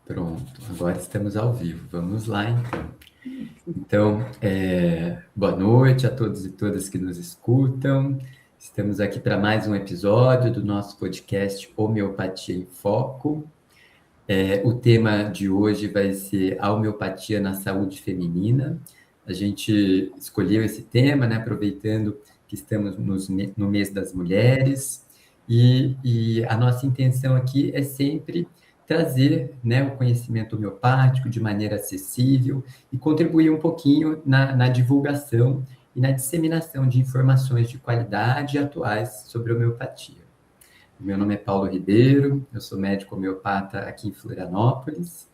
Pronto, agora estamos ao vivo. Vamos lá, então. Boa noite a todos e todas que nos escutam. Estamos aqui para mais um episódio do nosso podcast Homeopatia em Foco. O tema de hoje vai ser a homeopatia na saúde feminina. A gente escolheu esse tema, né, aproveitando que estamos no mês das mulheres, e a nossa intenção aqui é sempre trazer, né, o conhecimento homeopático de maneira acessível e contribuir um pouquinho na divulgação e na disseminação de informações de qualidade e atuais sobre homeopatia. Meu nome é Paulo Ribeiro, eu sou médico homeopata aqui em Florianópolis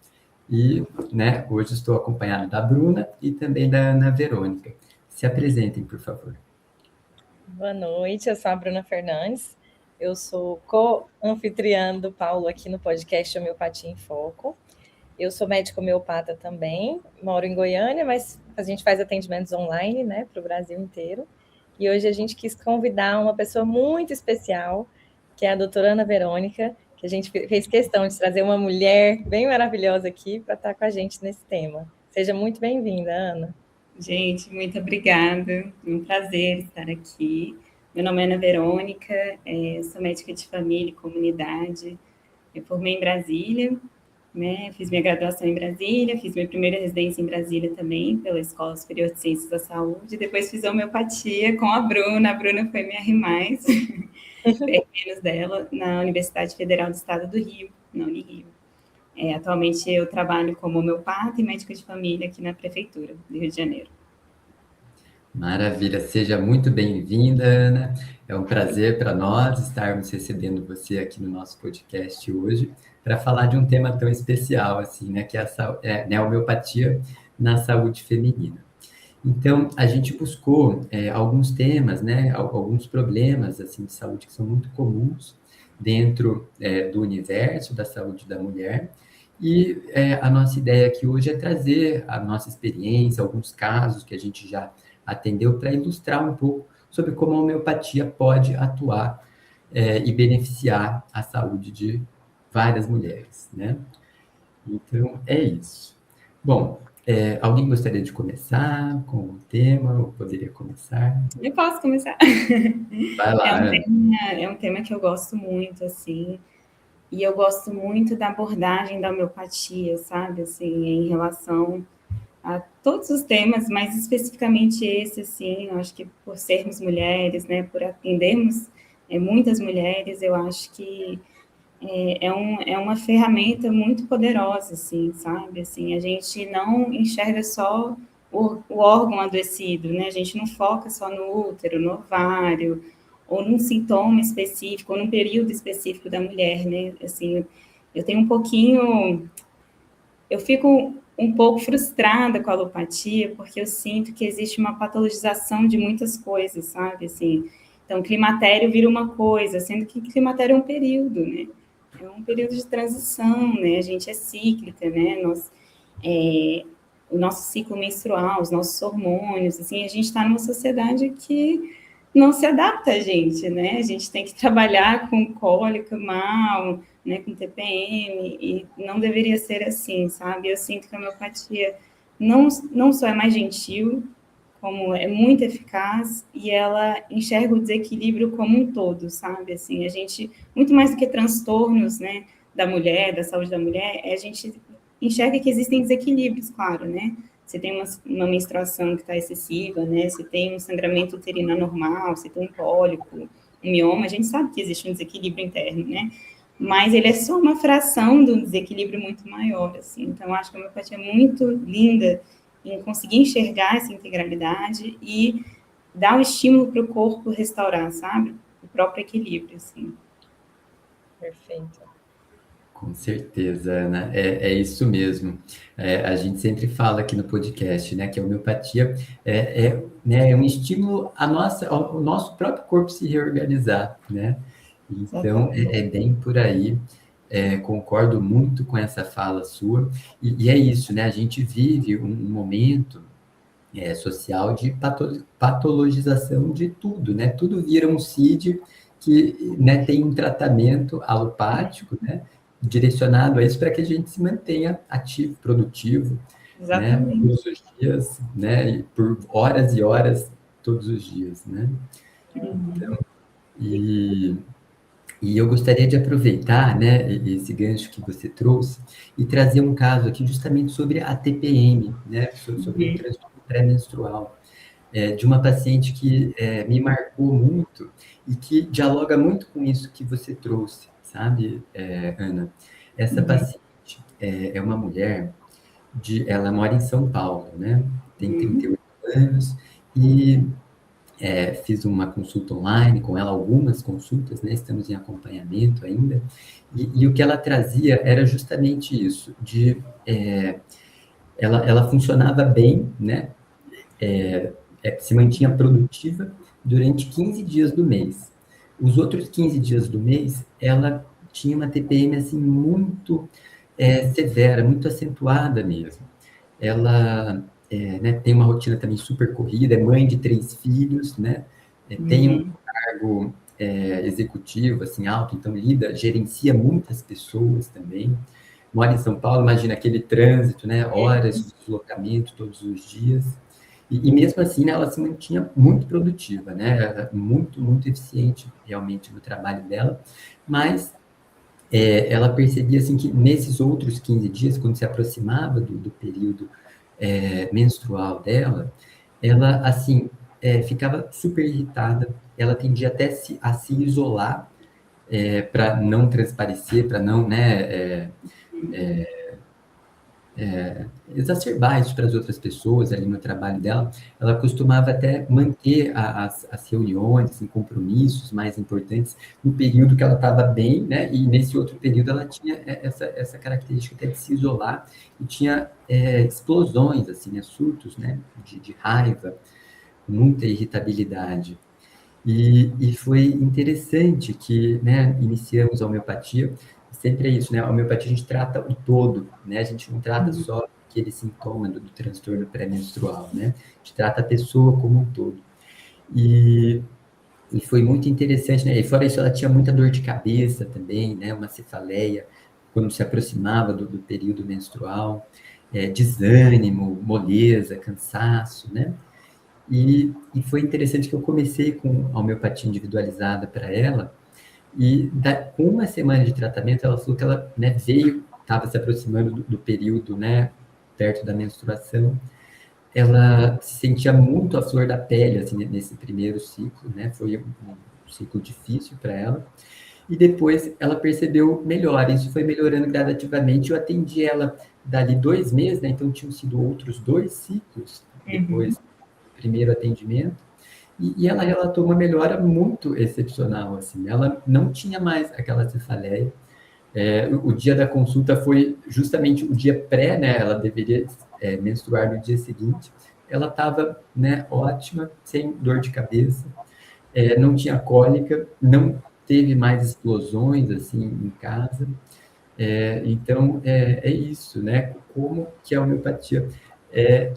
e, né, hoje estou acompanhado da Bruna e também da Ana Verônica. Se apresentem, por favor. Boa noite, eu sou a Bruna Fernandes, eu sou co-anfitriã do Paulo aqui no podcast Homeopatia em Foco. Eu sou médico homeopata também, moro em Goiânia, mas a gente faz atendimentos online, né, para o Brasil inteiro. E hoje a gente quis convidar uma pessoa muito especial, que é a doutora Ana Verônica, que a gente fez questão de trazer uma mulher bem maravilhosa aqui para estar com a gente nesse tema. Seja muito bem-vinda, Ana. Gente, muito obrigada. É um prazer estar aqui. Meu nome é Ana Verônica, sou médica de família e comunidade. Eu formei em Brasília, né? Fiz minha graduação em Brasília, fiz minha primeira residência em Brasília também, pela Escola Superior de Ciências da Saúde. Depois fiz homeopatia com a Bruna. A Bruna foi minha RI+, menos dela, na Universidade Federal do Estado do Rio, na Unirio. Atualmente eu trabalho como homeopata e médica de família aqui na Prefeitura do Rio de Janeiro. Maravilha, seja muito bem-vinda, Ana. É um prazer para nós estarmos recebendo você aqui no nosso podcast hoje para falar de um tema tão especial assim, né, que é a homeopatia na saúde feminina. Então, a gente buscou alguns temas, né, alguns problemas assim, de saúde que são muito comuns dentro do universo da saúde da mulher. E a nossa ideia aqui hoje é trazer a nossa experiência, alguns casos que a gente já atendeu para ilustrar um pouco sobre como a homeopatia pode atuar e beneficiar a saúde de várias mulheres, né? Então, é isso. Bom, alguém gostaria de começar com o tema, ou poderia começar? Eu posso começar. Vai lá. É um tema que eu gosto muito, assim, e eu gosto muito da abordagem da homeopatia, sabe, assim, em relação a todos os temas, mas especificamente esse, assim, eu acho que por sermos mulheres, né, por atendermos muitas mulheres, eu acho que é uma ferramenta muito poderosa, assim, sabe? Assim, a gente não enxerga só o órgão adoecido, né? A gente não foca só no útero, no ovário, ou num sintoma específico, ou num período específico da mulher, né? Assim, eu tenho eu fico um pouco frustrada com a alopatia, porque eu sinto que existe uma patologização de muitas coisas, sabe? Assim, então, climatério vira uma coisa, sendo que climatério é um período, né? É um período de transição, né? A gente é cíclica, né? O nosso ciclo menstrual, os nossos hormônios, assim, a gente está numa sociedade que não se adapta a gente, né? A gente tem que trabalhar com cólica mal, né, com TPM, e não deveria ser assim, sabe? Eu sinto que a homeopatia não só é mais gentil, como é muito eficaz, e ela enxerga o desequilíbrio como um todo, sabe? Assim, a gente, muito mais do que transtornos, né, da mulher, da saúde da mulher, a gente enxerga que existem desequilíbrios, claro, né? Você tem uma menstruação que está excessiva, né? Você tem um sangramento uterino anormal, você tem um pólipo, um mioma, a gente sabe que existe um desequilíbrio interno, né? Mas ele é só uma fração de um desequilíbrio muito maior, assim. Então, eu acho que a homeopatia é muito linda em conseguir enxergar essa integralidade e dar um estímulo para o corpo restaurar, sabe? O próprio equilíbrio, assim. Perfeito. Com certeza, Ana, é isso mesmo. A gente sempre fala aqui no podcast, né, que a homeopatia né, é um estímulo ao nosso próprio corpo se reorganizar, né? Então, é bem por aí. Concordo muito com essa fala sua. E é isso, né? A gente vive um momento social de patologização de tudo, né? Tudo vira um CID que, né, tem um tratamento alopático, né? direcionado a isso para que a gente se mantenha ativo, produtivo, né, todos os dias, né, e por horas e horas, todos os dias, né. Então, e eu gostaria de aproveitar, né, esse gancho que você trouxe e trazer um caso aqui justamente sobre a TPM, né, sobre o transtorno pré-menstrual, de uma paciente que me marcou muito e que dialoga muito com isso que você trouxe, sabe, Ana? Essa paciente é uma mulher, ela mora em São Paulo, né? Tem 38 anos e fiz uma consulta online com ela, algumas consultas, né? Estamos em acompanhamento ainda. E o que ela trazia era justamente isso, ela funcionava bem, né? Se mantinha produtiva durante 15 dias do mês. Os outros 15 dias do mês, ela tinha uma TPM assim, muito severa, muito acentuada mesmo. Ela né, tem uma rotina também super corrida, é mãe de 3 filhos, né? Tem um cargo executivo assim, alto, então gerencia muitas pessoas também. Mora em São Paulo, imagina aquele trânsito, né? Horas de deslocamento todos os dias. E mesmo assim, né, ela se mantinha muito produtiva, né? Muito, muito eficiente realmente no trabalho dela, mas ela percebia assim que nesses outros 15 dias, quando se aproximava do período menstrual dela, ela assim ficava super irritada, ela tendia até a se isolar para não transparecer, para não, né, exacerbar isso para as outras pessoas ali no trabalho dela. Ela costumava até manter as reuniões, assim, compromissos mais importantes no período que ela estava bem, né? E nesse outro período ela tinha essa característica até de se isolar e tinha explosões, assim, né? Surtos, né? De raiva, muita irritabilidade. E foi interessante que, né, iniciamos a homeopatia, sempre é isso, né, a homeopatia a gente trata o todo, né, a gente não trata só aquele sintoma do transtorno pré-menstrual, né, a gente trata a pessoa como um todo. E foi muito interessante, né, e fora isso ela tinha muita dor de cabeça também, né, uma cefaleia, quando se aproximava do período menstrual, desânimo, moleza, cansaço, né, e foi interessante que eu comecei com a homeopatia individualizada para ela, e com uma semana de tratamento, ela falou que ela, né, estava se aproximando do período, né, perto da menstruação, ela se sentia muito à flor da pele, assim, nesse primeiro ciclo, né, foi um ciclo difícil para ela, e depois ela percebeu melhor, isso foi melhorando gradativamente, eu atendi ela dali 2 meses, né, então tinham sido outros 2 ciclos depois primeiro atendimento, e ela relatou uma melhora muito excepcional, assim, ela não tinha mais aquela cefaleia, o dia da consulta foi justamente o dia pré, né, ela deveria menstruar no dia seguinte, ela estava, né, ótima, sem dor de cabeça, não tinha cólica, não teve mais explosões, assim, em casa, então, é isso, né, como que a homeopatia é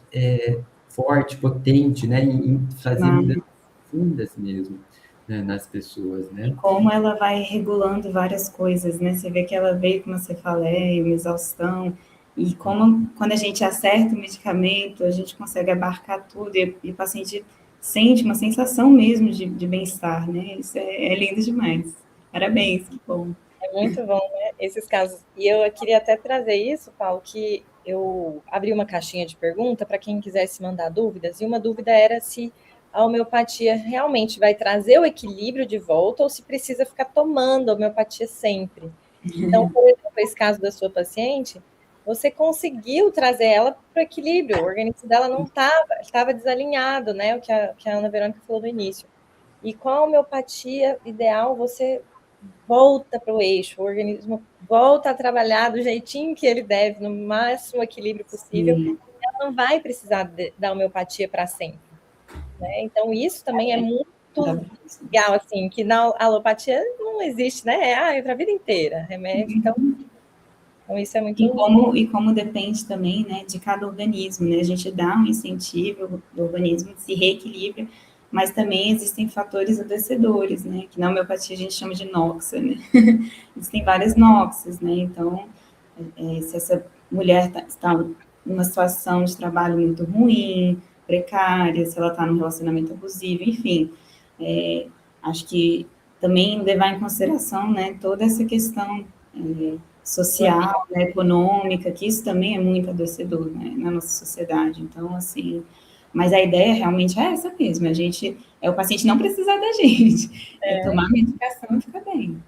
forte, potente, né, em fazer mudanças profundas mesmo, né, nas pessoas, E né. como ela vai regulando várias coisas, né? Você vê que ela veio com uma cefaleia, uma exaustão, e como quando a gente acerta o medicamento, a gente consegue abarcar tudo, e o paciente sente uma sensação mesmo de bem-estar, né? Isso é lindo demais. Parabéns, que bom. É muito bom, né? Esses casos. E eu queria até trazer isso, Paulo, que eu abri uma caixinha de pergunta para quem quisesse mandar dúvidas, e uma dúvida era se a homeopatia realmente vai trazer o equilíbrio de volta ou se precisa ficar tomando a homeopatia sempre. Então, por exemplo, esse caso da sua paciente, você conseguiu trazer ela para o equilíbrio, o organismo dela não estava desalinhado, né? O que a Ana Verônica falou no início. E com a homeopatia ideal, você volta para o eixo, o organismo volta a trabalhar do jeitinho que ele deve, no máximo equilíbrio possível, e ela não vai precisar da homeopatia para sempre, né? Então, isso também é muito legal, assim, que na alopatia não existe, né? Para a vida inteira, remédio, então isso é muito... E como depende também, né, de cada organismo, né? A gente dá um incentivo, o organismo se reequilibra, mas também existem fatores adoecedores, né? Que na homeopatia a gente chama de noxa, né? Existem várias noxas, né? Então, se essa mulher está numa situação de trabalho muito ruim, precária, se ela está num relacionamento abusivo, enfim, acho que também levar em consideração, né, toda essa questão social, né, econômica, que isso também é muito adoecedor, né, na nossa sociedade. Então, assim, mas a ideia realmente é essa mesmo, o paciente não precisar da gente, tomar medicação e ficar bem.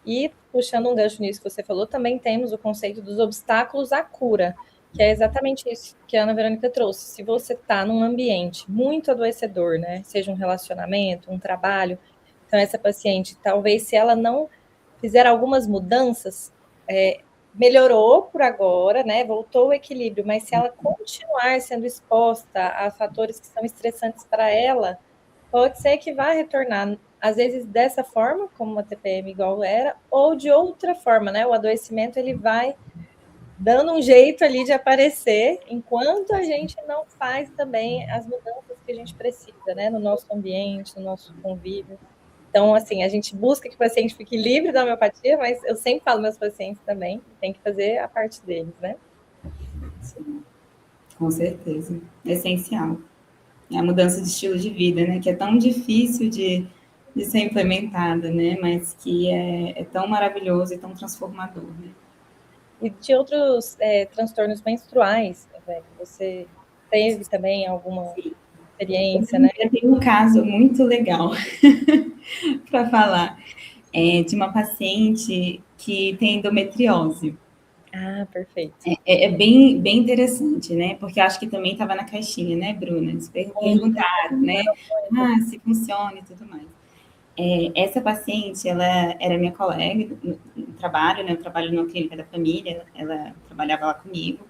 E, puxando um gancho nisso que você falou, também temos o conceito dos obstáculos à cura, que é exatamente isso que a Ana Verônica trouxe. Se você está num ambiente muito adoecedor, né, seja um relacionamento, um trabalho, então essa paciente, talvez se ela não fizer algumas mudanças, melhorou por agora, né, voltou ao equilíbrio, mas se ela continuar sendo exposta a fatores que são estressantes para ela, pode ser que vá retornar, às vezes dessa forma, como uma TPM igual era, ou de outra forma, né? O adoecimento ele vai dando um jeito ali de aparecer, enquanto a gente não faz também as mudanças que a gente precisa, né? No nosso ambiente, no nosso convívio. Então, assim, a gente busca que o paciente fique livre da homeopatia, mas eu sempre falo meus pacientes também, tem que fazer a parte deles, né? Sim, com certeza. É essencial. É a mudança de estilo de vida, né? Que é tão difícil de ser implementada, né? Mas que é tão maravilhoso e tão transformador, né? E de outros transtornos menstruais, que você teve também alguma experiência, né? Eu tenho um caso muito legal para falar, de uma paciente que tem endometriose. Ah, perfeito. É bem, bem interessante, né? Porque acho que também estava na caixinha, né, Bruna? Eles perguntaram, né? Se funciona e tudo mais. Essa paciente, ela era minha colega no trabalho, né? Eu trabalho numa clínica da família, ela trabalhava lá comigo.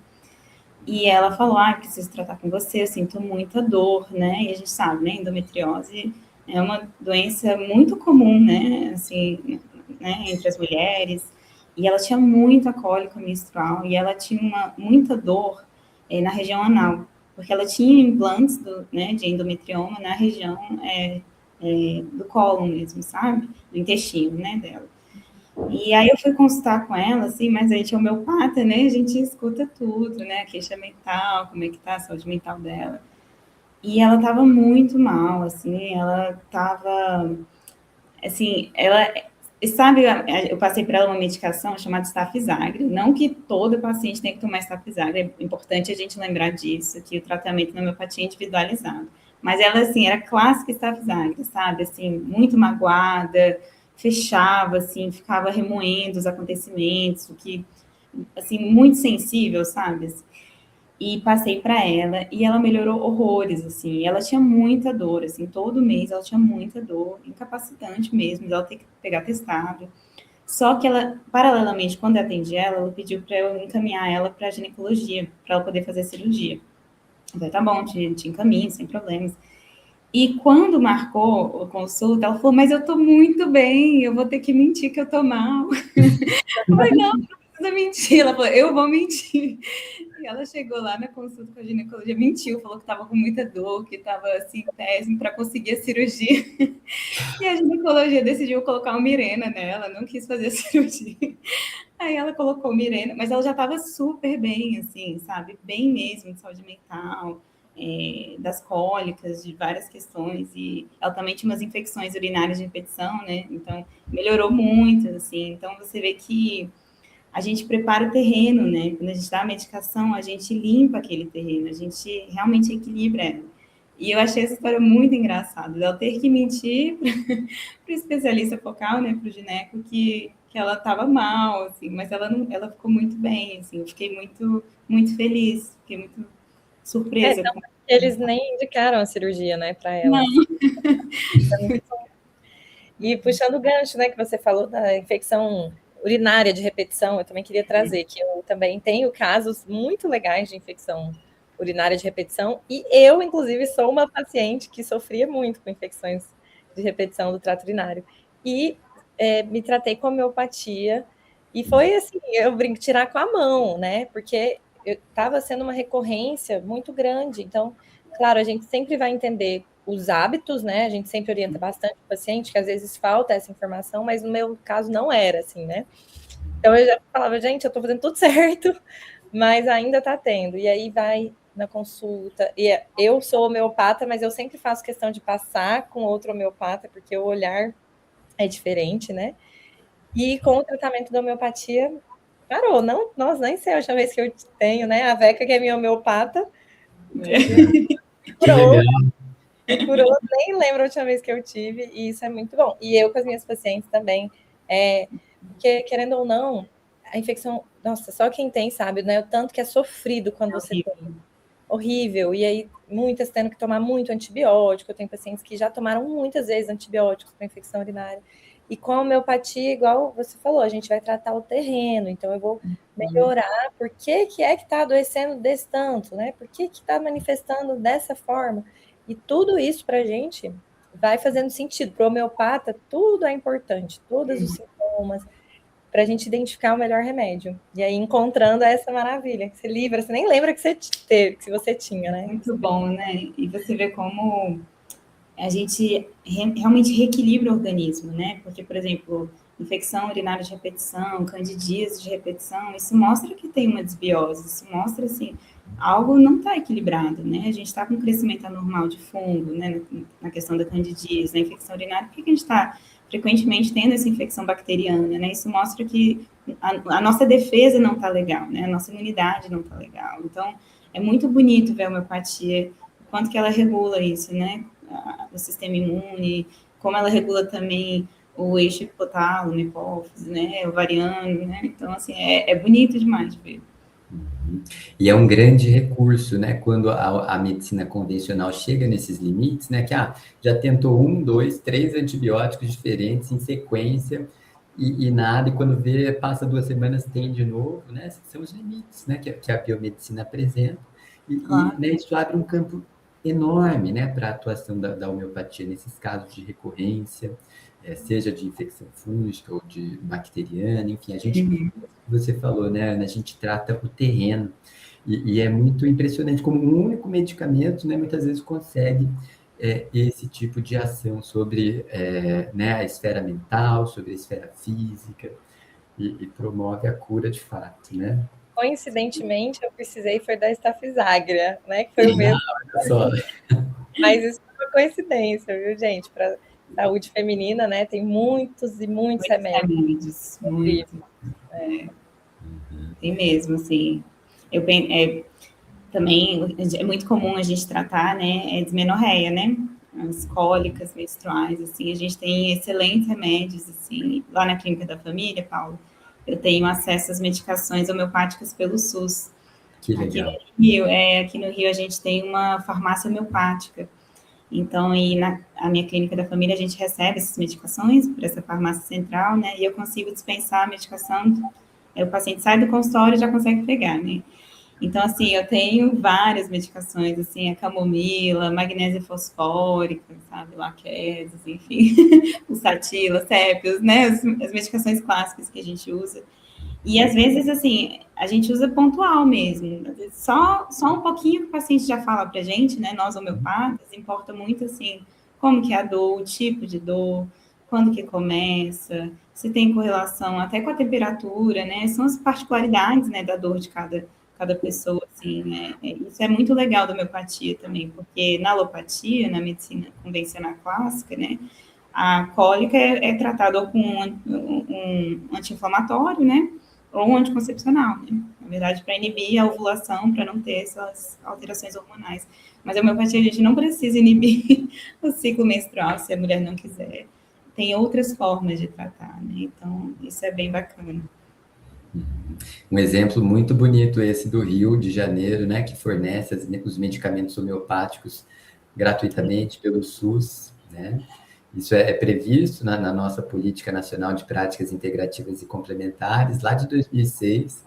E ela falou, preciso tratar com você, eu sinto muita dor, né? E a gente sabe, né? Endometriose é uma doença muito comum, né? Assim, né? Entre as mulheres. E ela tinha muita cólica menstrual e ela tinha muita dor na região anal, porque ela tinha implantes de endometrioma na região do cólon mesmo, sabe? Do intestino, né, dela. E aí eu fui consultar com ela, assim, mas a gente é homeopata, né? A gente escuta tudo, né? A queixa mental, como é que tá a saúde mental dela. E ela tava muito mal, assim, ela tava... Assim, ela... Sabe, eu passei para ela uma medicação chamada Stafizagre. Não que toda paciente tenha que tomar Stafizagre, é importante a gente lembrar disso, que o tratamento na homeopatia é individualizado. Mas ela, assim, era clássica Stafizagre, sabe? Assim, muito magoada, fechava, assim, ficava remoendo os acontecimentos, o que, assim, muito sensível, sabe? E passei para ela, e ela melhorou horrores, assim, ela tinha muita dor, assim, todo mês ela tinha muita dor, incapacitante mesmo, ela ter que pegar testado. Só que ela, paralelamente, quando eu atendi ela pediu para eu encaminhar ela para ginecologia, para ela poder fazer cirurgia. Eu falei, tá bom, te encaminho, sem problemas. E quando marcou a consulta, ela falou, mas eu tô muito bem, eu vou ter que mentir que eu tô mal. Eu falei, não precisa mentir. Ela falou, eu vou mentir. E ela chegou lá na consulta com a ginecologia, mentiu, falou que estava com muita dor, que estava assim, péssimo para conseguir a cirurgia. E a ginecologia decidiu colocar o Mirena nela, não quis fazer a cirurgia. Aí ela colocou o Mirena, mas ela já estava super bem, assim, sabe? Bem mesmo, de saúde mental, das cólicas, de várias questões. E ela também tinha umas infecções urinárias de repetição, né? Então, melhorou muito, assim. Então, você vê que a gente prepara o terreno, né? Quando a gente dá a medicação, a gente limpa aquele terreno, a gente realmente equilibra ela. E eu achei essa história muito engraçada, ela ter que mentir para o especialista focal, né, para o gineco, que ela estava mal, assim, mas ela ficou muito bem, assim, eu fiquei muito, muito feliz, fiquei muito surpresa. Então, eles nem indicaram a cirurgia, né, para ela. Não. E puxando o gancho, né, que você falou da infecção urinária de repetição, eu também queria trazer que eu também tenho casos muito legais de infecção urinária de repetição, e eu, inclusive, sou uma paciente que sofria muito com infecções de repetição do trato urinário. E me tratei com homeopatia, e foi assim, eu brinco, tirar com a mão, né, porque estava sendo uma recorrência muito grande, então, claro, a gente sempre vai entender os hábitos, né? A gente sempre orienta bastante o paciente, que às vezes falta essa informação, mas no meu caso não era assim, né? Então eu já falava, gente, eu tô fazendo tudo certo, mas ainda tá tendo. E aí vai na consulta. E eu sou homeopata, mas eu sempre faço questão de passar com outro homeopata, porque o olhar é diferente, né? E com o tratamento da homeopatia, parou. Não, nossa, nem sei a última vez que eu tenho, né? A Veca, que é minha homeopata, Que curou, legal. me curou, nem lembro a última vez que eu tive, e isso é muito bom. E eu com as minhas pacientes também, porque, querendo ou não, a infecção, nossa, só quem tem sabe, né? O tanto que é sofrido quando você tem. Horrível. E aí, muitas tendo que tomar muito antibiótico. Eu tenho pacientes que já tomaram muitas vezes antibióticos para infecção urinária. E com a homeopatia, igual você falou, a gente vai tratar o terreno. Então, eu vou melhorar. Por que é que está adoecendo desse tanto, né? Por que está manifestando dessa forma? E tudo isso para a gente vai fazendo sentido. Para o homeopata, tudo é importante. Todos os sintomas, para a gente identificar o melhor remédio. E aí, encontrando essa maravilha, que você livra, você nem lembra que você teve, que você tinha, né? Muito bom, né? E você vê como a gente realmente reequilibra o organismo, né? Porque, por exemplo, infecção urinária de repetição, candidíase de repetição, isso mostra que tem uma desbiose, isso mostra, assim, algo não está equilibrado, né? A gente está com um crescimento anormal de fungo, né? Na questão da candidíase, na infecção urinária, por que a gente está frequentemente tendo essa infecção bacteriana, né? Isso mostra que a nossa defesa não está legal, né? A nossa imunidade não está legal. Então, é muito bonito ver a homeopatia, o quanto que ela regula isso, né? O sistema imune, como ela regula também o eixo hipotálamo, hipófise, né? Ovariano, né? Então, assim, é bonito demais de ver. E é um grande recurso, né? Quando a medicina convencional chega nesses limites, né? Que já tentou 1, 2, 3 antibióticos diferentes em sequência e nada, e quando vê, passa 2 semanas, tem de novo, né? Esses são os limites, né? Que a biomedicina apresenta. Claro. Né, isso abre um campo enorme, né? Para a atuação da homeopatia nesses casos de recorrência, seja de infecção fúngica ou de bacteriana, enfim, a gente, você falou, né, Ana, a gente trata o terreno, e é muito impressionante como um único medicamento, né, muitas vezes consegue esse tipo de ação sobre né, a esfera mental, sobre a esfera física, e promove a cura de fato, né? Coincidentemente, eu precisei foi da Stafisagra, né? Que foi o mesmo. Só. Mas isso foi uma coincidência, viu, gente? Para saúde feminina, né? Tem muitos e muitos remédios. Muito. Tem mesmo, assim. Também é muito comum a gente tratar, né, dismenorreia, né? As cólicas menstruais, assim, a gente tem excelentes remédios, assim. Lá na Clínica da Família, Paulo, eu tenho acesso às medicações homeopáticas pelo SUS. Que legal. Aqui no Rio a gente tem uma farmácia homeopática. Então, a minha Clínica da Família, a gente recebe essas medicações por essa farmácia central, né? E eu consigo dispensar a medicação, o paciente sai do consultório e já consegue pegar, né? Então, assim, eu tenho várias medicações, assim, a camomila, magnésia fosfórica, sabe, laqueses, enfim, o satila, sépios, né, as medicações clássicas que a gente usa. E, às vezes, assim, a gente usa pontual mesmo, só um pouquinho que o paciente já fala pra gente, né, nós homeopatas, importa muito, assim, como que é a dor, o tipo de dor, quando que começa, se tem correlação até com a temperatura, né, são as particularidades, né, da dor de cada pessoa, assim, né? Isso é muito legal da homeopatia também, porque na alopatia, na medicina convencional clássica, né, a cólica é tratada com um anti-inflamatório, né, ou um anticoncepcional, né? Na verdade, para inibir a ovulação, para não ter essas alterações hormonais. Mas a homeopatia, a gente não precisa inibir o ciclo menstrual se a mulher não quiser. Tem outras formas de tratar, né? Então, isso é bem bacana. Um exemplo muito bonito esse do Rio de Janeiro, né, que fornece os medicamentos homeopáticos gratuitamente pelo SUS, né? Isso é previsto na nossa Política Nacional de Práticas Integrativas e Complementares, lá de 2006,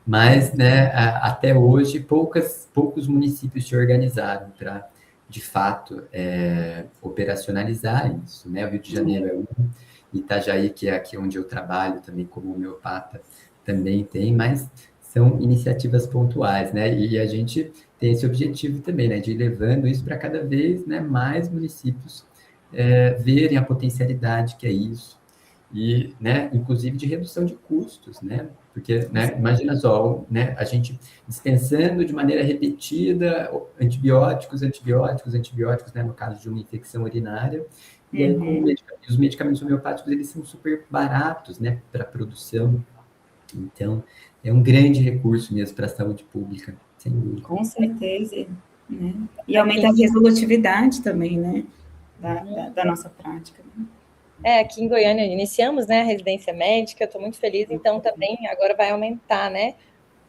mas, né, até hoje, poucos municípios se organizaram para, de fato, operacionalizar isso, né? O Rio de Janeiro é um, Itajaí, que é aqui onde eu trabalho também como homeopata, também tem, mas são iniciativas pontuais, né? E a gente tem esse objetivo também, né? De ir levando isso para cada vez, né, mais municípios verem a potencialidade que é isso. E, né, inclusive de redução de custos, né? Porque, né, imagina só, né, a gente dispensando de maneira repetida antibióticos, né, no caso de uma infecção urinária, e aí com os medicamentos homeopáticos, eles são super baratos, né, para produção. Então, é um grande recurso mesmo para a saúde pública, sem dúvida. Com certeza, né? E aumenta a resolutividade também, né, da nossa prática. Aqui em Goiânia iniciamos, né, a residência médica, estou muito feliz, então também agora vai aumentar, né,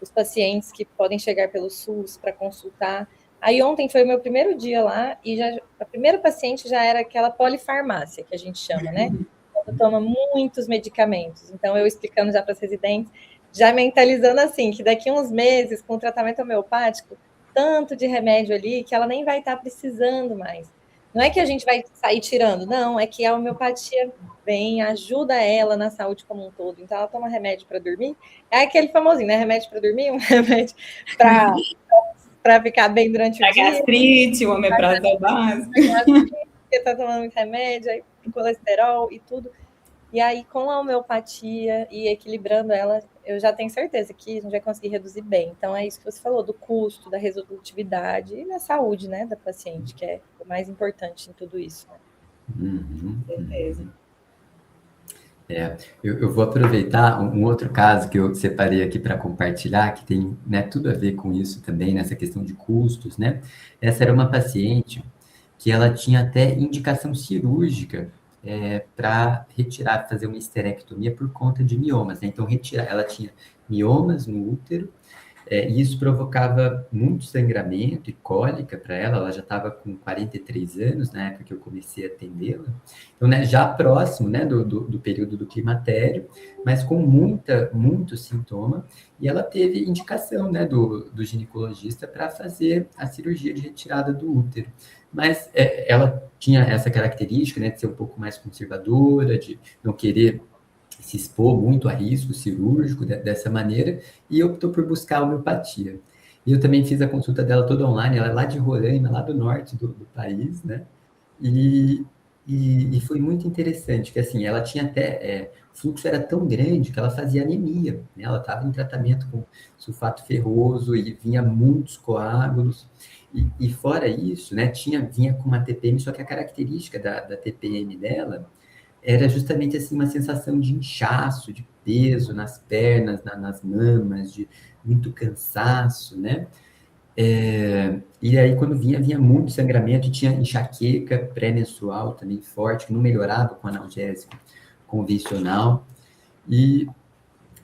os pacientes que podem chegar pelo SUS para consultar. Aí ontem foi o meu primeiro dia lá e a primeira paciente já era aquela polifarmácia, que a gente chama, né, quando toma muitos medicamentos. Então eu explicando já para as residentes, já mentalizando assim, que daqui a uns meses, com o tratamento homeopático, tanto de remédio ali, que ela nem vai estar precisando mais. Não é que a gente vai sair tirando, não, é que a homeopatia vem, ajuda ela na saúde como um todo. Então, ela toma remédio para dormir, é aquele famosinho, né? Remédio para dormir, um remédio para ficar bem durante o dia. A gastrite, o omeprazol básico. Porque está tomando muito remédio, aí colesterol e tudo. E aí, com a homeopatia e equilibrando ela, eu já tenho certeza que a gente vai conseguir reduzir bem. Então, é isso que você falou, do custo, da resolutividade e da saúde, né, da paciente, que é o mais importante em tudo isso. Né? Com certeza. Eu vou aproveitar um outro caso que eu separei aqui para compartilhar, que tem, né, tudo a ver com isso também, nessa questão de custos, né? Essa era uma paciente que ela tinha até indicação cirúrgica para retirar, fazer uma esterectomia por conta de miomas, né? Então, ela tinha miomas no útero, e isso provocava muito sangramento e cólica para ela. Ela já estava com 43 anos na época que eu comecei a atendê-la. Então, né, já próximo, né, do período do climatério, mas com muito sintoma. E ela teve indicação, né, do ginecologista para fazer a cirurgia de retirada do útero. Mas ela tinha essa característica, né, de ser um pouco mais conservadora, de não querer se expor muito a risco cirúrgico dessa maneira, e optou por buscar a homeopatia. E eu também fiz a consulta dela toda online, ela é lá de Roraima, lá do norte do país, né? E foi muito interessante, que assim, ela tinha até, o fluxo era tão grande que ela fazia anemia, né? Ela estava em tratamento com sulfato ferroso e vinha muitos coágulos, e fora isso, né, vinha com uma TPM, só que a característica da TPM dela era justamente assim uma sensação de inchaço, de peso nas pernas, nas mamas, de muito cansaço, né? E aí quando vinha muito sangramento, e tinha enxaqueca pré-menstrual também forte, que não melhorava com analgésico convencional, e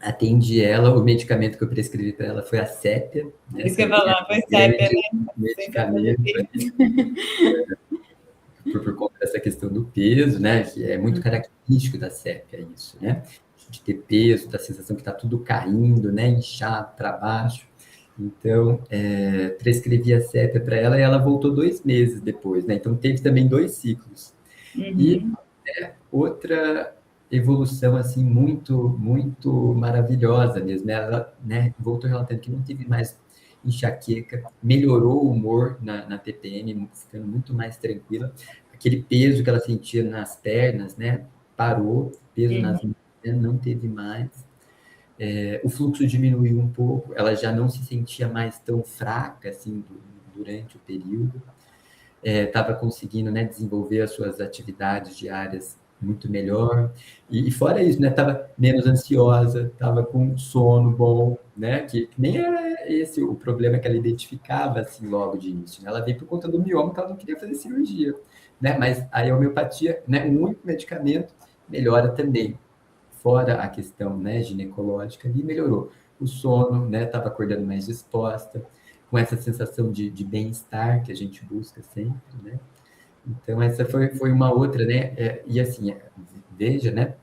atendi ela, o medicamento que eu prescrevi para ela foi a sépia. Né? Isso que eu ia falar, foi sépia, né? Medicamento, por conta dessa questão do peso, né, que é muito característico da sépia isso, né, de ter peso, da sensação que está tudo caindo, né, inchado para baixo. Então, prescrevi a sépia para ela e ela voltou 2 meses depois, né, então teve também 2 ciclos. E outra evolução, assim, muito maravilhosa mesmo, ela, né, voltou relatando que não teve mais enxaqueca, melhorou o humor na TPM, ficando muito mais tranquila. Aquele peso que ela sentia nas pernas, né, parou, peso nas mãos, né, não teve mais. O fluxo diminuiu um pouco, ela já não se sentia mais tão fraca, assim, durante o período. Estava conseguindo, né, desenvolver as suas atividades diárias muito melhor, e fora isso, né, estava menos ansiosa, estava com sono bom, né, que nem era esse o problema que ela identificava, assim, logo de início, né? Ela veio por conta do mioma, que ela não queria fazer cirurgia, né, mas a homeopatia, né, um único medicamento melhora também, fora a questão, né, ginecológica, e melhorou o sono, né, estava acordando mais disposta, com essa sensação de bem-estar que a gente busca sempre, né. Então, essa foi uma outra, né? E assim, veja, né?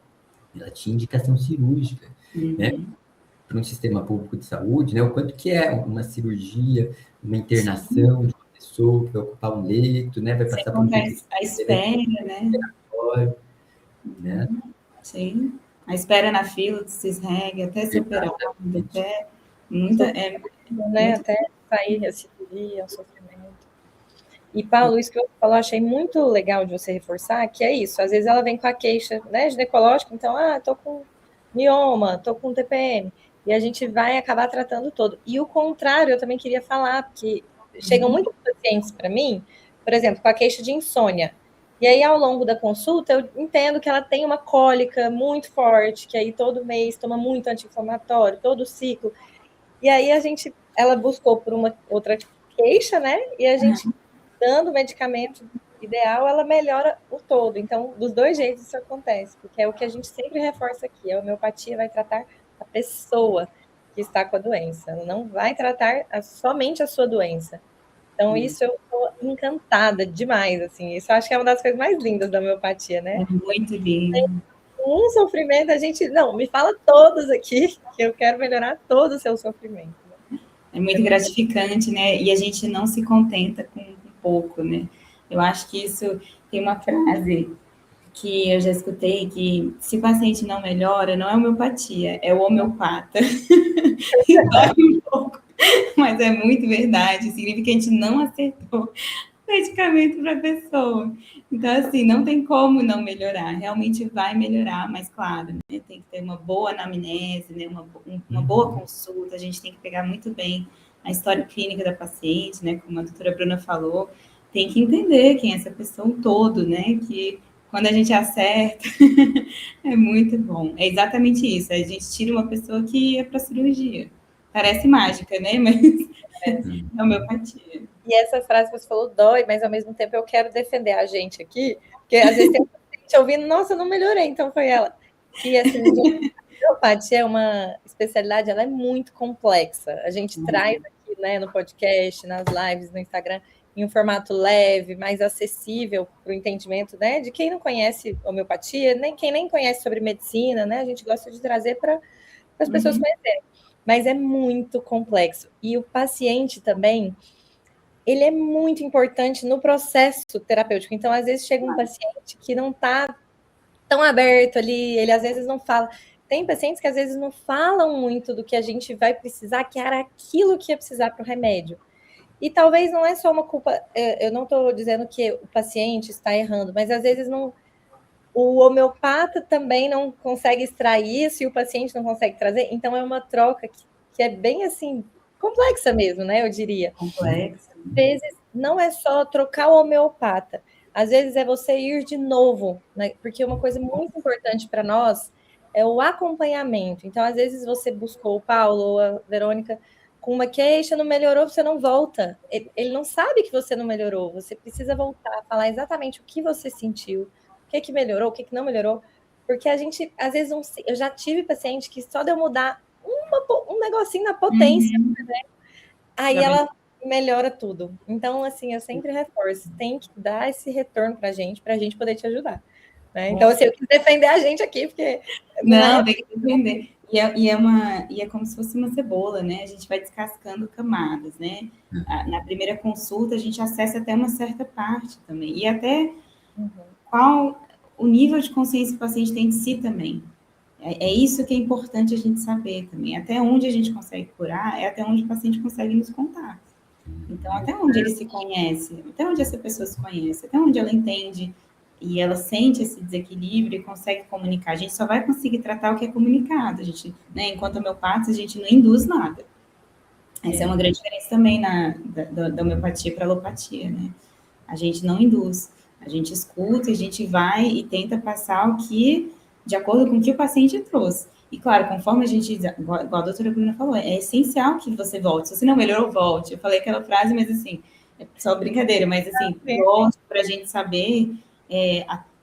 Ela tinha indicação cirúrgica, né? Para um sistema público de saúde, né? O quanto que é uma cirurgia, uma internação de uma pessoa que vai ocupar um leito, né? Vai passar por um a espera, né? Sim. A espera na fila de CISREG, até ser operado, até né? Até sair a cirurgia, o sofrimento. E, Paulo, isso que eu falou, achei muito legal de você reforçar, que é isso, às vezes ela vem com a queixa, né, ginecológica, então, tô com mioma, tô com TPM, e a gente vai acabar tratando todo. E o contrário, eu também queria falar, porque chegam muitos pacientes para mim, por exemplo, com a queixa de insônia, e aí, ao longo da consulta, eu entendo que ela tem uma cólica muito forte, que aí todo mês toma muito anti-inflamatório, todo ciclo, e aí ela buscou por uma outra queixa, né, e a gente dando o medicamento ideal, ela melhora o todo. Então, dos dois jeitos isso acontece, porque é o que a gente sempre reforça aqui, a homeopatia vai tratar a pessoa que está com a doença, ela não vai tratar somente a sua doença. Então, isso eu estou encantada demais, assim, isso eu acho que é uma das coisas mais lindas da homeopatia, né? É muito lindo. Um sofrimento, não, me fala todos aqui, que eu quero melhorar todo o seu sofrimento. É muito gratificante, né? E a gente não se contenta com pouco, né? Eu acho que isso tem uma frase que eu já escutei, que se o paciente não melhora, não é homeopatia, é o homeopata. Dói um pouco, mas é muito verdade. Significa que a gente não acertou o medicamento para a pessoa. Então, assim, não tem como não melhorar. Realmente vai melhorar, mas claro, né? Tem que ter uma boa anamnese, né? Uma boa consulta. A gente tem que pegar muito bem a história clínica da paciente, né? Como a doutora Bruna falou, tem que entender quem é essa pessoa todo, né? Que quando a gente acerta, é muito bom. É exatamente isso. A gente tira uma pessoa que ia para cirurgia. Parece mágica, né? Mas é homeopatia. E essa frase que você falou dói, mas ao mesmo tempo eu quero defender a gente aqui, porque às vezes tem um paciente ouvindo, nossa, eu não melhorei, então foi ela. E assim, a homeopatia é uma especialidade, ela é muito complexa. A gente traz aqui, né, no podcast, nas lives, no Instagram, em um formato leve, mais acessível para o entendimento, né, de quem não conhece homeopatia, quem nem conhece sobre medicina, né, a gente gosta de trazer para as pessoas conhecerem. Mas é muito complexo. E o paciente também, ele é muito importante no processo terapêutico. Então, às vezes, chega um paciente que não está tão aberto ali, ele às vezes não fala. Tem pacientes que às vezes não falam muito do que a gente vai precisar, que era aquilo que ia precisar para o remédio. E talvez não é só uma culpa, eu não estou dizendo que o paciente está errando, mas às vezes não, o homeopata também não consegue extrair isso e o paciente não consegue trazer. Então, é uma troca que é bem assim, complexa mesmo, né? Eu diria. Complexa. Às vezes, não é só trocar o homeopata, às vezes é você ir de novo, né? Porque uma coisa muito importante para nós é o acompanhamento. Então, às vezes, você buscou o Paulo ou a Verônica com uma queixa, não melhorou, você não volta. Ele não sabe que você não melhorou, você precisa voltar, falar exatamente o que você sentiu, o que melhorou, o que não melhorou, porque a gente, às vezes, eu já tive paciente que só de eu mudar um negocinho na potência, né? Aí ela melhora tudo. Então, assim, eu sempre reforço, tem que dar esse retorno para a gente poder te ajudar. Né? Então, assim, eu quis defender a gente aqui, porque... Não, tem que defender. E é como se fosse uma cebola, né? A gente vai descascando camadas, né? Na primeira consulta, a gente acessa até uma certa parte também. E até qual o nível de consciência que o paciente tem de si também. É isso que é importante a gente saber também. Até onde a gente consegue curar, é até onde o paciente consegue nos contar. Então, até onde ele se conhece, até onde essa pessoa se conhece, até onde ela entende e ela sente esse desequilíbrio e consegue comunicar. A gente só vai conseguir tratar o que é comunicado. A gente, né, enquanto homeopata, a gente não induz nada. Essa é uma grande diferença também da homeopatia para a alopatia, né? A gente não induz. A gente escuta, a gente vai e tenta passar o que, de acordo com o que o paciente trouxe. E, claro, conforme a gente, igual a doutora Bruna falou, é essencial que você volte. Se você não melhorou, volte. Eu falei aquela frase, mas assim, é só brincadeira, mas assim, volte para a gente saber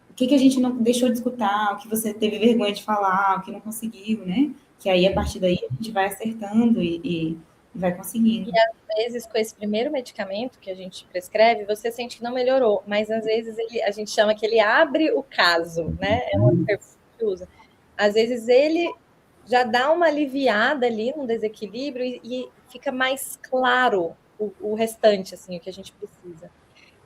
o que a gente não deixou de escutar, o que você teve vergonha de falar, o que não conseguiu, né? Que aí, a partir daí, a gente vai acertando e vai conseguindo. E às vezes, com esse primeiro medicamento que a gente prescreve, você sente que não melhorou, mas às vezes a gente chama que ele abre o caso, né? É uma termo que usa. Às vezes ele já dá uma aliviada ali no desequilíbrio e fica mais claro o restante, assim, o que a gente precisa.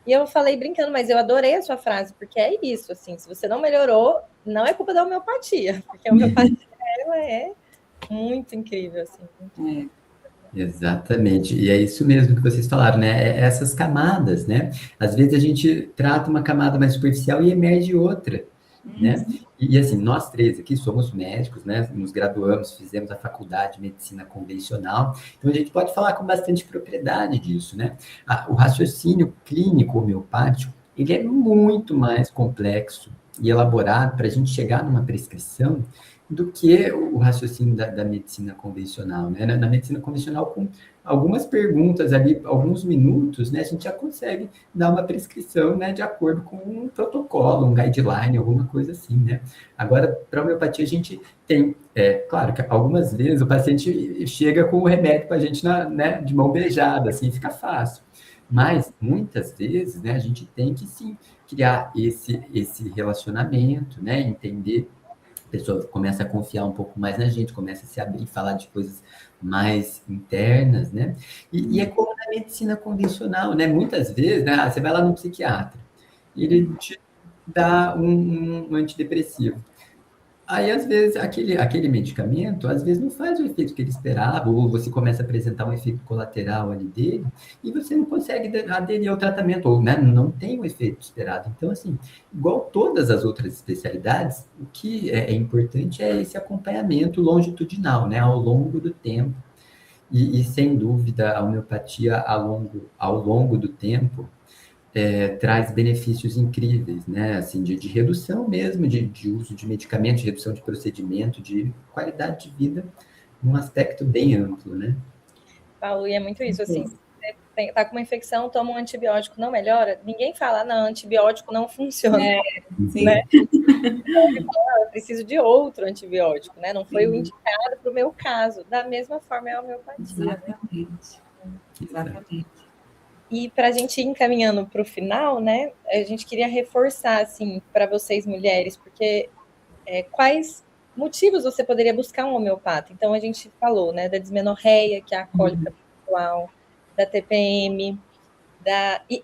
E eu falei brincando, mas eu adorei a sua frase, porque é isso, assim, se você não melhorou, não é culpa da homeopatia, porque a homeopatia, ela é muito incrível, assim. Exatamente, e é isso mesmo que vocês falaram, né? Essas camadas, né? Às vezes a gente trata uma camada mais superficial e emerge outra, né? E assim, nós três aqui somos médicos, né? Nos graduamos, fizemos a faculdade de medicina convencional, então a gente pode falar com bastante propriedade disso, né? O raciocínio clínico homeopático, ele é muito mais complexo e elaborado para a gente chegar numa prescrição do que o raciocínio da medicina convencional, né? Na medicina convencional, com algumas perguntas ali, alguns minutos, né, a gente já consegue dar uma prescrição, né, de acordo com um protocolo, um guideline, alguma coisa assim, né? Agora, para a homeopatia, a gente tem, claro que algumas vezes o paciente chega com o remédio para a gente, né, de mão beijada, assim, fica fácil. Mas, muitas vezes, né, a gente tem que, sim, criar esse relacionamento, né, entender, a pessoa começa a confiar um pouco mais na gente, começa a se abrir, falar de coisas mais internas, né? E é como na medicina convencional, né? Muitas vezes, né, você vai lá no psiquiatra, e ele te dá um antidepressivo. Aí, às vezes, aquele medicamento, às vezes, não faz o efeito que ele esperava, ou você começa a apresentar um efeito colateral ali dele, e você não consegue aderir ao tratamento, ou, né, não tem o efeito esperado. Então, assim, igual todas as outras especialidades, o que é importante é esse acompanhamento longitudinal, né, ao longo do tempo. E sem dúvida, a homeopatia, ao longo do tempo, traz benefícios incríveis, né? Assim, de redução mesmo, de uso de medicamentos, de redução de procedimento, de qualidade de vida, num aspecto bem amplo, né? Paulo, e é muito isso, assim, você tá com uma infecção, toma um antibiótico, não melhora, ninguém fala, não, antibiótico não funciona, né? Eu preciso de outro antibiótico, né? Não foi o indicado para o meu caso. Da mesma forma é a homeopatia. Exatamente. Né? Exatamente. E para a gente ir encaminhando para o final, né? A gente queria reforçar, assim, para vocês mulheres, porque quais motivos você poderia buscar um homeopata? Então, a gente falou, né, da dismenorreia, que é a cólica menstrual, da TPM,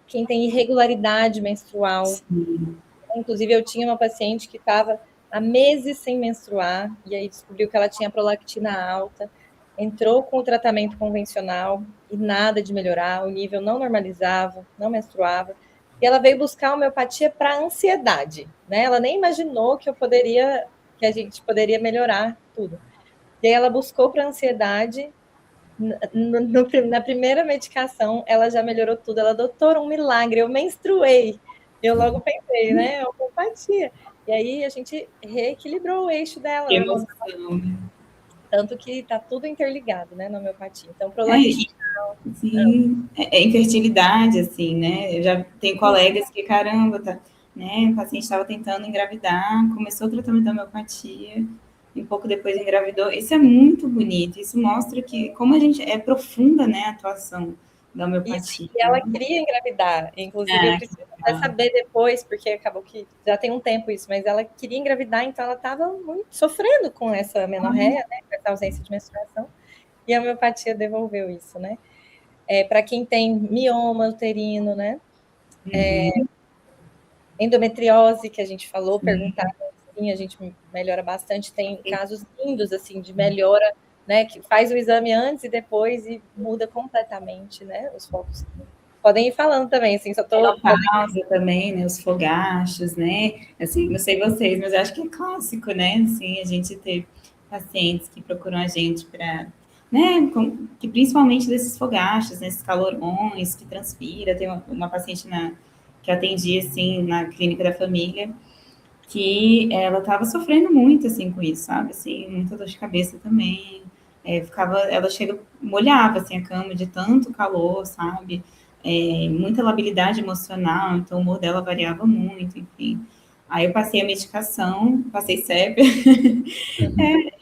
quem tem irregularidade menstrual. Sim. Inclusive, eu tinha uma paciente que estava há meses sem menstruar, e aí descobriu que ela tinha prolactina alta, entrou com o tratamento convencional e nada de melhorar, o nível não normalizava, não menstruava, e ela veio buscar homeopatia para ansiedade, né? Ela nem imaginou que a gente poderia melhorar tudo. E aí ela buscou para ansiedade, na primeira medicação, ela já melhorou tudo. Ela, doutora, um milagre, eu menstruei. Eu logo pensei, né? Homeopatia. E aí a gente reequilibrou o eixo dela. Que emoção. Tanto que está tudo interligado, né, na homeopatia. Então, prolactina. Sim, infertilidade, assim, né? Eu já tenho colegas que, caramba, né? O paciente estava tentando engravidar, começou o tratamento da homeopatia, e um pouco depois engravidou. Isso é muito bonito, isso mostra que, como a gente é profunda, né, a atuação da homeopatia. E ela queria engravidar, inclusive eu preciso até saber depois, porque acabou que já tem um tempo isso, mas ela queria engravidar, então ela estava muito sofrendo com essa menorreia, né, com essa ausência de menstruação, e a homeopatia devolveu isso, né? Para quem tem mioma uterino, né? Endometriose, que a gente falou, perguntar, sim, a gente melhora bastante, tem casos lindos, assim, de melhora, né, que faz o exame antes e depois e muda completamente, né, os focos. Podem ir falando também, assim, só tô... Menopausa também, né, os fogachos, né, assim, não sei vocês, mas eu acho que é clássico, né, assim, a gente ter pacientes que procuram a gente para, né, que principalmente desses fogachos, né, esses calorões, que transpira, tem uma paciente que eu atendi, assim, na clínica da família, que ela estava sofrendo muito, assim, com isso, sabe, assim, muita dor de cabeça também, ela molhava, assim, a cama de tanto calor, sabe, muita labilidade emocional, então o humor dela variava muito, enfim. Aí eu passei a medicação, passei sépia,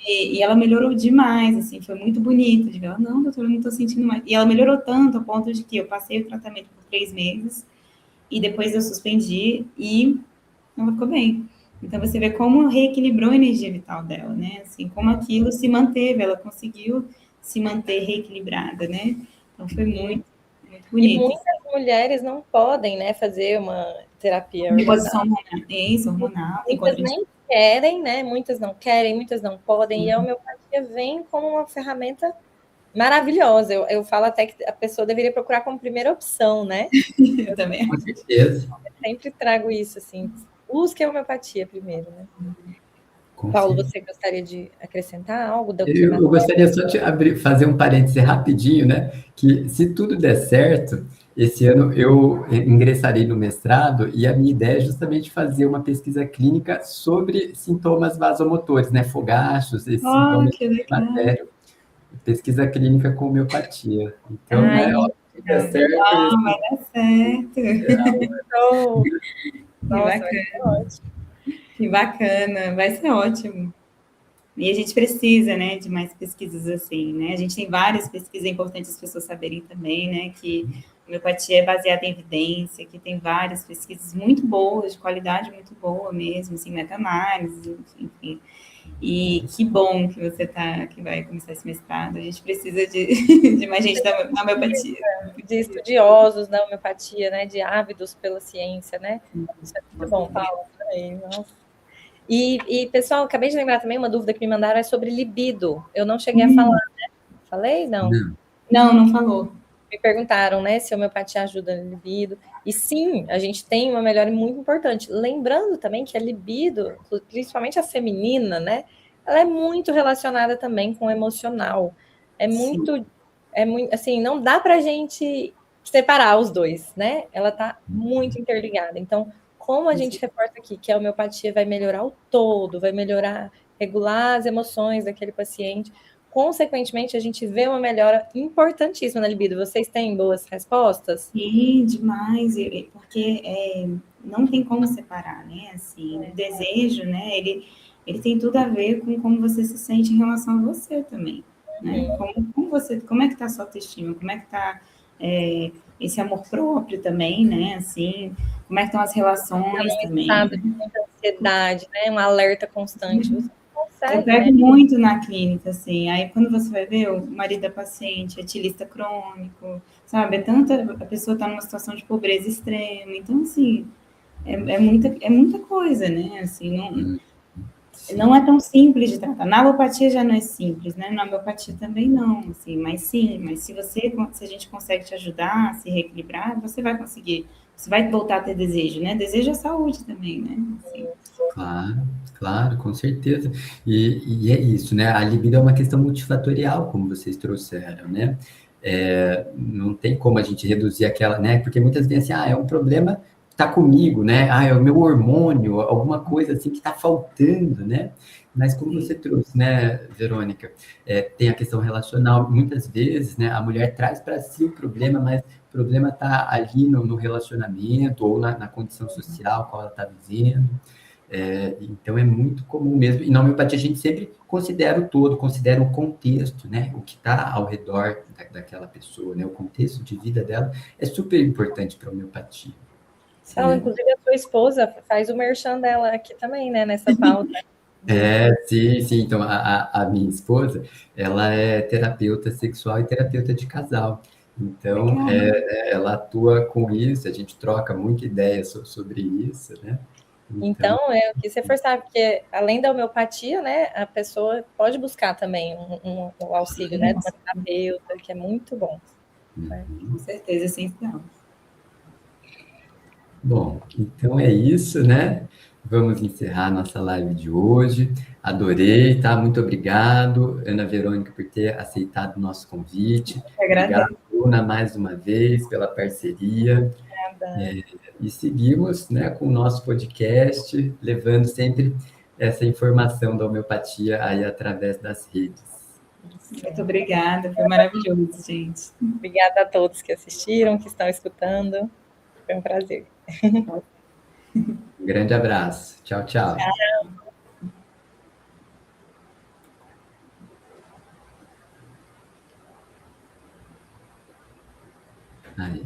e ela melhorou demais, assim, foi muito bonito, de ver ela, não, doutora, eu não tô sentindo mais. E ela melhorou tanto, a ponto de que eu passei o tratamento por 3 meses, e depois eu suspendi, e ela ficou bem. Então, você vê como reequilibrou a energia vital dela, né? Assim, como aquilo se manteve, ela conseguiu se manter reequilibrada, né? Então, foi muito, muito bonito. E muitas mulheres não podem, né, fazer uma terapia hormonal. Hormonal. Muitas nem querem, né? Muitas não querem, muitas não podem. E a homeopatia vem como uma ferramenta maravilhosa. Eu falo até que a pessoa deveria procurar como primeira opção, né? Eu também. Com certeza. Sempre trago isso, assim. Busque a homeopatia primeiro, né? Com Paulo, certeza. você gostaria de acrescentar algo do Eu gostaria só de fazer um parêntese rapidinho, né? Que se tudo der certo, esse ano eu ingressarei no mestrado e a minha ideia é justamente fazer uma pesquisa clínica sobre sintomas vasomotores, né? Fogachos, esses sintomas Que de legal. climatério, pesquisa clínica com homeopatia. Então, Ai, né, ó, se der certo, Vai dar certo. então, Que nossa, vai bacana. ser ótimo. Que bacana. Vai ser ótimo. E a gente precisa, né, de mais pesquisas assim, né? A gente tem várias pesquisas, é importante as pessoas saberem também, né, que a homeopatia é baseada em evidência, que tem várias pesquisas muito boas, de qualidade muito boa mesmo, assim, meta-análise, enfim. E que bom que você que vai começar esse mestrado. A gente precisa de mais gente da homeopatia. De estudiosos da homeopatia, né? De ávidos pela ciência, né? Isso é muito bom, Paulo. Nossa. E, pessoal, acabei de lembrar também uma dúvida que me mandaram é sobre libido. Eu não cheguei a falar, né? Falei? Não. Não falou. Me perguntaram, né, se a homeopatia ajuda no libido. E sim, a gente tem uma melhora muito importante. Lembrando também que a libido, principalmente a feminina, né, ela é muito relacionada também com o emocional. É muito, assim, não dá pra gente separar os dois, né? Ela tá muito interligada. Então, como a gente reporta aqui que a homeopatia vai melhorar o todo, vai melhorar, regular as emoções daquele paciente, consequentemente, a gente vê uma melhora importantíssima na libido. Vocês têm boas respostas? Sim, demais, porque não tem como separar, né? Assim, o desejo, né? Ele tem tudo a ver com como você se sente em relação a você também, né? Como é que tá a sua autoestima? Como é que tá esse amor próprio também, né? Assim, como é que estão as relações também? Estado de muita ansiedade, né? Um alerta constante. Você Eu consegue, pego né? muito na clínica, assim, aí quando você vai ver, o marido da paciente é etilista crônico, sabe? A pessoa está numa situação de pobreza extrema, então, assim, é muita coisa, né? Assim, não é tão simples de tratar. Na alopatia já não é simples, né? Na homeopatia também não, assim, mas se a gente consegue te ajudar a se reequilibrar, você vai conseguir, você vai voltar a ter desejo, né? Desejo é saúde também, né? Assim. Claro, claro, com certeza. E é isso, né? A libido é uma questão multifatorial, como vocês trouxeram, né? Não tem como a gente reduzir aquela, né? Porque muitas vezes assim, é um problema que está comigo, né? É o meu hormônio, alguma coisa assim que está faltando, né? Mas como você trouxe, né, Verônica, tem a questão relacional. Muitas vezes, né, a mulher traz para si o problema, mas o problema está ali no relacionamento ou na condição social qual ela está vivendo. Então é muito comum mesmo. E na homeopatia a gente sempre considera o todo, considera o contexto, né? O que está ao redor daquela pessoa, né? O contexto de vida dela é super importante para a homeopatia. Paulo, inclusive, a sua esposa faz o merchan dela aqui também, né? Nessa pauta. Sim, sim. Então, a minha esposa, ela é terapeuta sexual e terapeuta de casal. Então, ela atua com isso, a gente troca muita ideia sobre isso, né? Então, eu quis reforçar, porque além da homeopatia, né, a pessoa pode buscar também um auxílio, né, de uma terapeuta, que é muito bom. Né? Com certeza, é essencial. Bom, então é isso, né? Vamos encerrar nossa live de hoje. Adorei, tá? Muito obrigado, Ana Verônica, por ter aceitado o nosso convite. Obrigado, Bruna, mais uma vez pela parceria. E seguimos, né, com o nosso podcast, levando sempre essa informação da homeopatia aí através das redes. Muito obrigada, foi maravilhoso, gente. Obrigada a todos que assistiram, que estão escutando. Foi um prazer. Um grande abraço. Tchau, tchau. Aí.